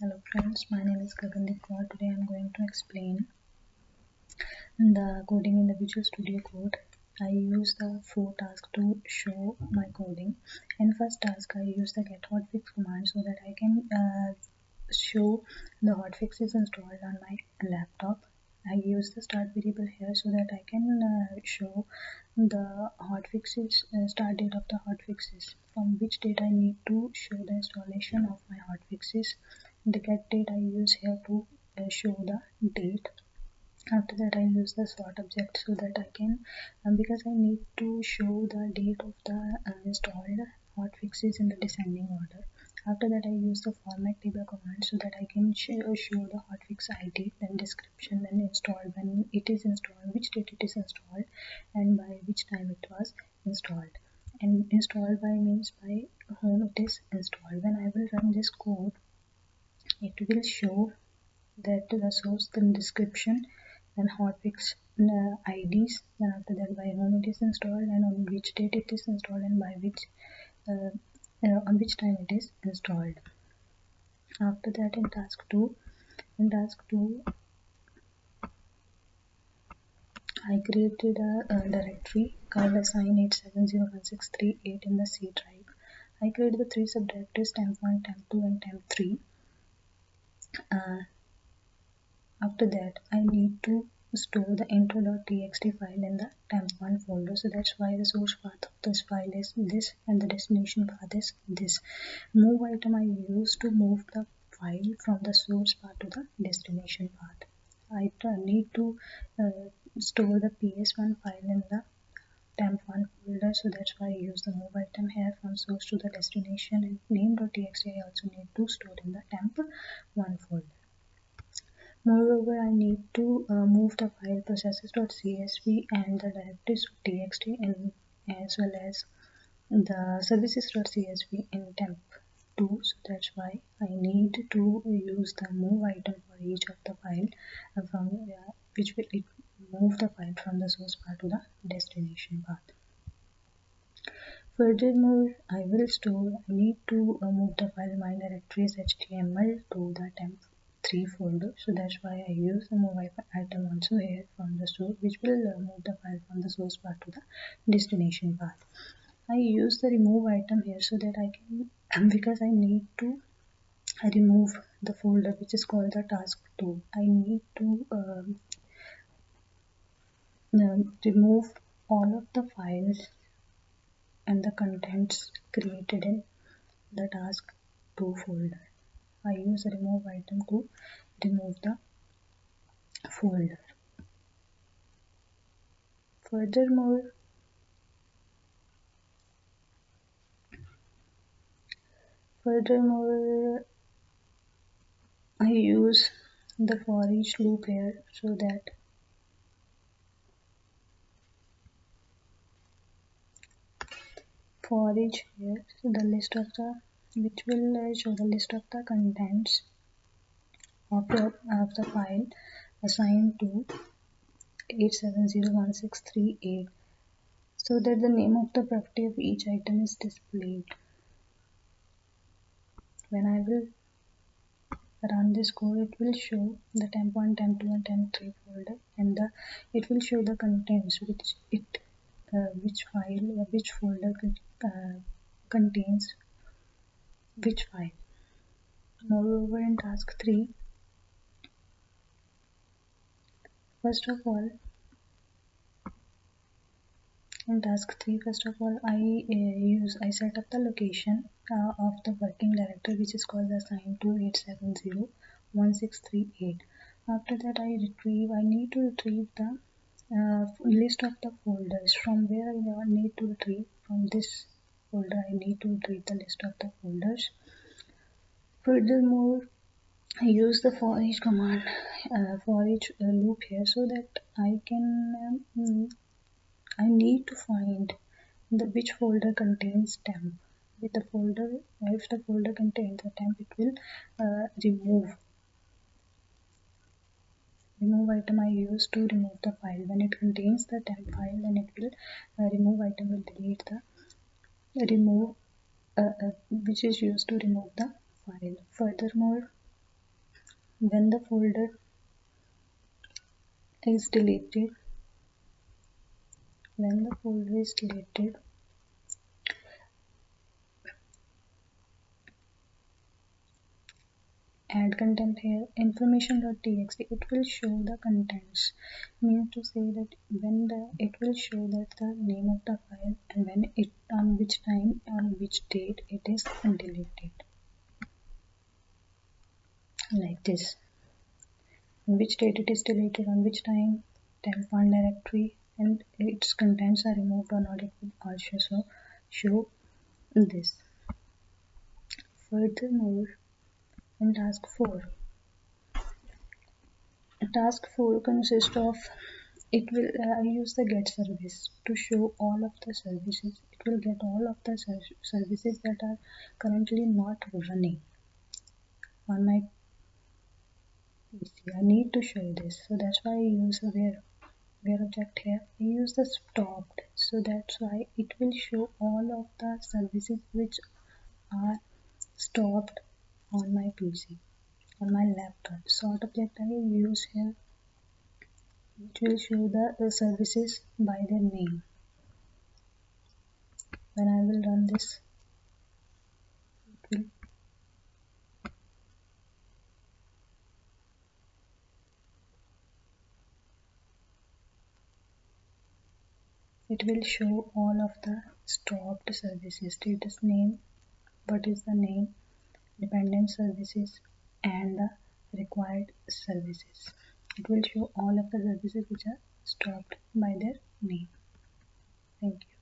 Hello friends, my name is Gagandeep Kaur. Today I am going to explain the coding in the Visual Studio Code. I use the 4 tasks to show my coding. In first task, I use the get hotfix command so that I can show the hotfixes installed on my laptop. I use the start variable here so that I can show the hotfixes, start date of the hotfixes, from which date I need to show the installation of my hotfixes. The get date I use here to show the date. After that, I use the sort object so that I can, because I need to show the date of the installed hotfixes in the descending order. After that, I use the format table command so that I can show the hotfix ID, then description, then installed, when it is installed, which date it is installed, and by which time it was installed. And installed by means by whom it is installed. When I will run this code, it will show that the source, then description, then hotfix IDs, then after that by whom it is installed and on which date it is installed and by which uh, on which time it is installed. After that, in task 2 I created a directory called assign870163 in the C drive. I created the 3 subdirectories temp1, temp2 and temp3. After that, I need to store the intro.txt file in the temp1 folder. So that's why the source path of this file is this and the destination path is this. Move item I use to move the file from the source path to the destination path. I need to store the ps1 file in the temp1 folder, so that's why I use the move item here from source to the destination, and name.txt I also need to store in the temp1 folder. Moreover, I need to move the file processes.csv and the directories.txt and as well as the services.csv in temp2. So that's why I need to use the move item for each of the file from which will it move the file from the source path to the destination path. Furthermore, I need to move the file my directories HTML to the temp3 folder. So that's why I use the move item also here from the source, which will move the file from the source path to the destination path. I use the remove item here so that I can, because I need to remove the folder which is called the task2. I need to remove all of the files and the contents created in the task2 folder. I use the remove item to remove the folder. Furthermore, I use the for each loop here so that for each here the list of the which will show the list of the contents of the file assigned to 870163 so that the name of the property of each item is displayed. When I will run this code, it will show the temp1, temp2 and temp3 folder, and it will show the contents which file which folder contains which file. Moreover, in task 3, first of all, I set up the location of the working directory which is called assigned to 870163. After that, I need to retrieve the list of the folders. From where I need to retrieve? From this folder I need to retrieve the list of the folders. Furthermore, I use the for each command, for each loop here, so that I can I need to find which folder contains temp. With the folder, if the folder contains a temp, it will remove item I use to remove the file. When it contains the temp file, then it will remove item will delete the remove which is used to remove the file. Furthermore, when the folder is deleted, when the folder is deleted, add content here, information.txt, it will show the contents. Means to say that when it will show that the name of the file and when it, on which time, on which date it is deleted, like this, on which date it is deleted, on which time, temp file directory, and its contents are removed or not, it will also show this. Furthermore, in task 4 consists of, it will I use the get service to show all of the services. It will get all of the services that are currently not running on my PC. I need to show this, so that's why I use a where object here. I use the stopped, so that's why it will show all of the services which are stopped on my PC, on my laptop. Sort object I use here, which will show the services by their name. When I will run this, it will show all of the stopped services, status name, what is the name, dependent services, and the required services. It will show all of the services which are stopped by their name. Thank you.